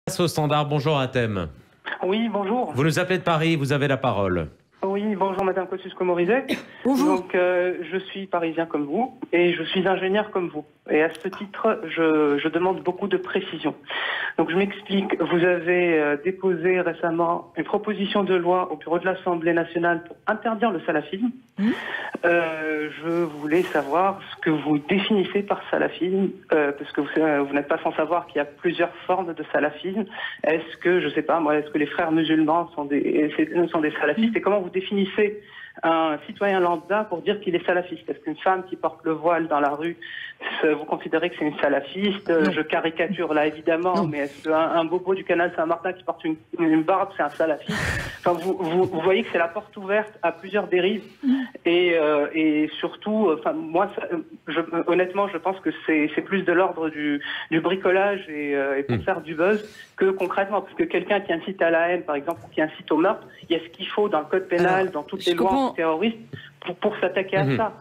Au standard, bonjour Hatem. Oui, bonjour. Vous nous appelez de Paris, vous avez la parole. Oui, bonjour Madame Kosciusko-Morizet. Bonjour. Donc, je suis parisien comme vous et je suis ingénieur comme vous. Et à ce titre, je demande beaucoup de précision. Donc, je m'explique. Vous avez déposé récemment une proposition de loi au bureau de l'Assemblée nationale pour interdire le salafisme. Je voulais savoir ce que vous définissez par salafisme, parce que vous n'êtes pas sans savoir qu'il y a plusieurs formes de salafisme. Est-ce que, je sais pas moi, est-ce que les frères musulmans sont des salafistes, et comment vous définissez un citoyen lambda pour dire qu'il est salafiste? Est-ce qu'une femme qui porte le voile dans la rue, vous considérez que c'est une salafiste? Je caricature là évidemment, mais est-ce qu'un bobo du canal Saint-Martin qui porte une barbe, c'est un salafiste? Enfin, vous voyez que c'est la porte ouverte à plusieurs dérives, et surtout, enfin, moi, honnêtement, je pense que c'est plus de l'ordre du bricolage et pour faire du buzz que concrètement, parce que quelqu'un qui incite à la haine, par exemple, ou qui incite au meurtre, il y a ce qu'il faut dans le code pénal, dans toutes les lois antiterroristes, pour s'attaquer à ça.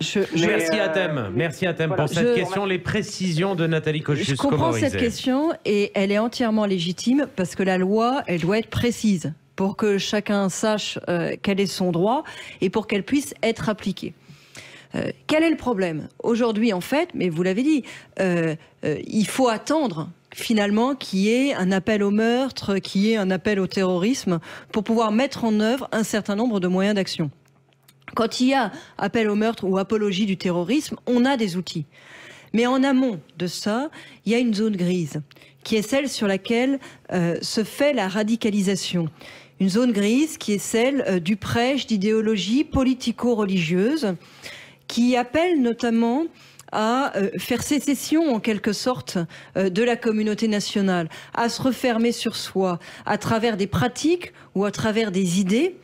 Merci Hatem pour cette question, les précisions de Nathalie Kosciusko-Morizet. Je comprends cette question et elle est entièrement légitime parce que la loi, elle doit être précise pour que chacun sache quel est son droit et pour qu'elle puisse être appliquée. Quel est le problème aujourd'hui en fait? Mais vous l'avez dit, il faut attendre finalement qu'il y ait un appel au meurtre, qu'il y ait un appel au terrorisme pour pouvoir mettre en œuvre un certain nombre de moyens d'action. Quand il y a appel au meurtre ou apologie du terrorisme, on a des outils. Mais en amont de ça, il y a une zone grise, qui est celle sur laquelle se fait la radicalisation. Une zone grise qui est celle du prêche d'idéologie politico-religieuse, qui appelle notamment à faire sécession en quelque sorte de la communauté nationale, à se refermer sur soi, à travers des pratiques ou à travers des idées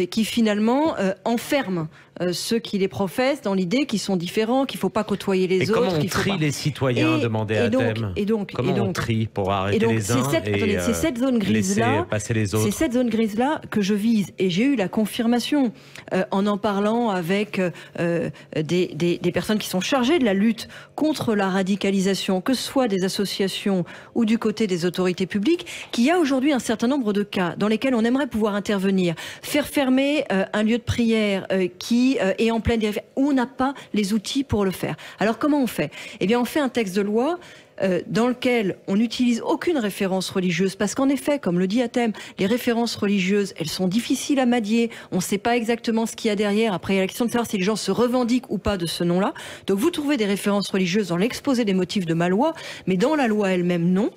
qui finalement enferment ceux qui les professent dans l'idée qu'ils sont différents, qu'il ne faut pas côtoyer les autres. Et comment on trie les citoyens, demandait Hatem. Comment on trie pour arrêter les uns et c'est cette zone laisser passer les autres? C'est cette zone grise-là que je vise. Et j'ai eu la confirmation en parlant avec des personnes qui sont chargées de la lutte contre la radicalisation, que ce soit des associations ou du côté des autorités publiques, qu'il y a aujourd'hui un certain nombre de cas dans lesquels on aimerait pouvoir intervenir, faire fermer un lieu de prière qui est en pleine dérive, où on n'a pas les outils pour le faire. Alors comment on fait? Eh bien on fait un texte de loi dans lequel on n'utilise aucune référence religieuse, parce qu'en effet, comme le dit Hatem, les références religieuses, elles sont difficiles à manier, on ne sait pas exactement ce qu'il y a derrière, après il y a la question de savoir si les gens se revendiquent ou pas de ce nom-là. Donc vous trouvez des références religieuses dans l'exposé des motifs de ma loi, mais dans la loi elle-même, non.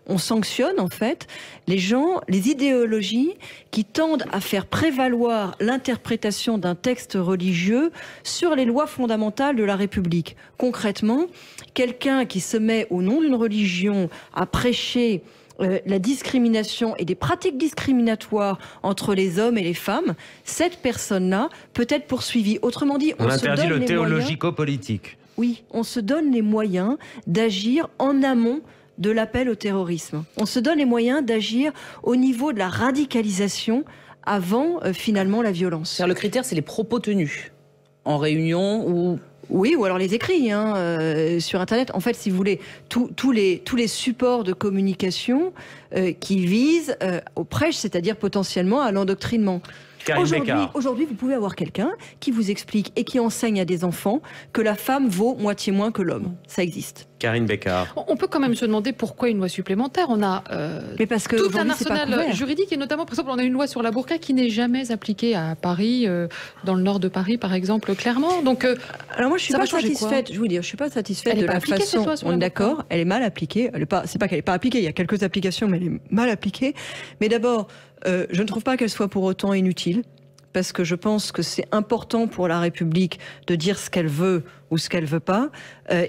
On sanctionne en fait les gens, les idéologies qui tendent à faire prévaloir l'interprétation d'un texte religieux sur les lois fondamentales de la République. Concrètement, quelqu'un qui se met au nom d'une religion à prêcher la discrimination et des pratiques discriminatoires entre les hommes et les femmes, cette personne-là peut être poursuivie. Autrement dit, on interdit le théologico-politique. Oui, on se donne les moyens d'agir en amont de l'appel au terrorisme. On se donne les moyens d'agir au niveau de la radicalisation avant finalement la violence. Le critère, c'est les propos tenus en réunion ou... Oui, ou alors les écrits sur Internet. En fait, si vous voulez, tous les supports de communication qui visent au prêche, c'est-à-dire potentiellement à l'endoctrinement. Aujourd'hui, vous pouvez avoir quelqu'un qui vous explique et qui enseigne à des enfants que la femme vaut moitié moins que l'homme. Ça existe. Karine Bécard. On peut quand même se demander pourquoi une loi supplémentaire. On a mais parce que tout un arsenal juridique, et notamment, par exemple, on a une loi sur la burqa qui n'est jamais appliquée à Paris, dans le nord de Paris, par exemple, clairement. Donc, alors moi, je suis pas satisfaite. Je vous dis, je suis pas satisfaite de la façon. On est d'accord, elle est mal appliquée. C'est pas qu'elle est pas appliquée. Il y a quelques applications, mais elle est mal appliquée. Mais d'abord, je ne trouve pas qu'elle soit pour autant inutile, parce que je pense que c'est important pour la République de dire ce qu'elle veut ou ce qu'elle veut pas.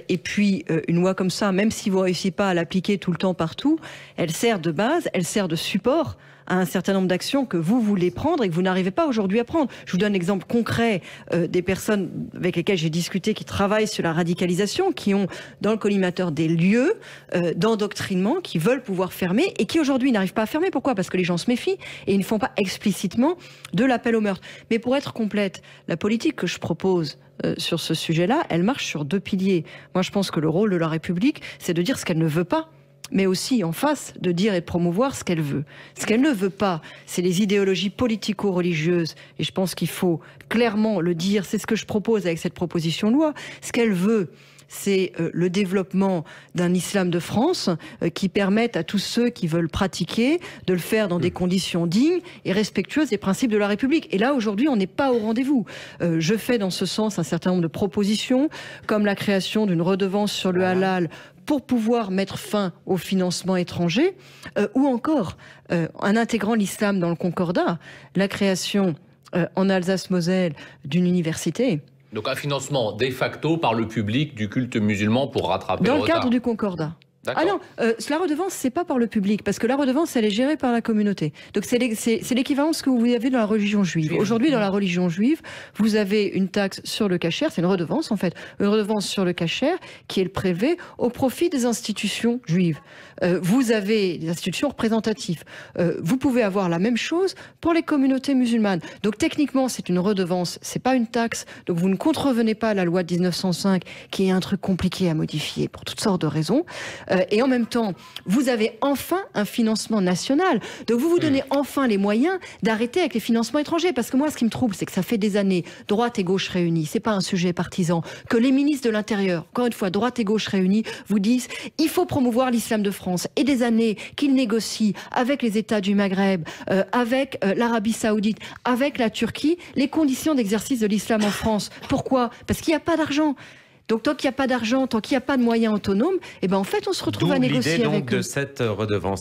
Et puis, une loi comme ça, même si vous ne réussissez pas à l'appliquer tout le temps partout, elle sert de base, elle sert de support à un certain nombre d'actions que vous voulez prendre et que vous n'arrivez pas aujourd'hui à prendre. Je vous donne un exemple concret des personnes avec lesquelles j'ai discuté qui travaillent sur la radicalisation, qui ont dans le collimateur des lieux d'endoctrinement, qui veulent pouvoir fermer et qui aujourd'hui n'arrivent pas à fermer. Pourquoi? Parce que les gens se méfient et ils ne font pas explicitement de l'appel au meurtre. Mais pour être complète, la politique que je propose sur ce sujet-là, elle marche sur deux piliers. Moi, je pense que le rôle de la République, c'est de dire ce qu'elle ne veut pas. mais aussi en face de dire et de promouvoir ce qu'elle veut. Ce qu'elle ne veut pas, c'est les idéologies politico-religieuses, et je pense qu'il faut clairement le dire, c'est ce que je propose avec cette proposition de loi. Ce qu'elle veut, c'est le développement d'un islam de France qui permette à tous ceux qui veulent pratiquer de le faire dans des conditions dignes et respectueuses des principes de la République. Et là, aujourd'hui, on n'est pas au rendez-vous. Je fais dans ce sens un certain nombre de propositions, comme la création d'une redevance sur le halal pour pouvoir mettre fin au financement étranger, ou encore, en intégrant l'islam dans le Concordat, la création en Alsace-Moselle d'une université. Donc un financement de facto par le public du culte musulman pour rattraper le retard. Dans le cadre du Concordat. Ah non, la redevance, c'est pas par le public, parce que la redevance, elle est gérée par la communauté. Donc c'est l'équivalent de ce que vous avez dans la religion juive. Aujourd'hui, dans la religion juive, vous avez une taxe sur le kasher, c'est une redevance en fait, une redevance sur le kasher qui est le prélevé au profit des institutions juives. Vous avez des institutions représentatives. Vous pouvez avoir la même chose pour les communautés musulmanes. Donc techniquement, c'est une redevance, c'est pas une taxe. Donc vous ne contrevenez pas à la loi de 1905, qui est un truc compliqué à modifier pour toutes sortes de raisons. Et en même temps, vous avez enfin un financement national. Donc vous vous donnez enfin les moyens d'arrêter avec les financements étrangers. Parce que moi, ce qui me trouble, c'est que ça fait des années, droite et gauche réunis, c'est pas un sujet partisan, que les ministres de l'Intérieur, encore une fois, droite et gauche réunis, vous disent il faut promouvoir l'islam de France. Et des années qu'ils négocient avec les États du Maghreb, avec l'Arabie Saoudite, avec la Turquie, les conditions d'exercice de l'islam en France. Pourquoi? Parce qu'il n'y a pas d'argent. Donc tant qu'il n'y a pas d'argent, tant qu'il n'y a pas de moyens autonomes, eh ben en fait on se retrouve à négocier avec eux. D'où l'idée donc de cette redevance.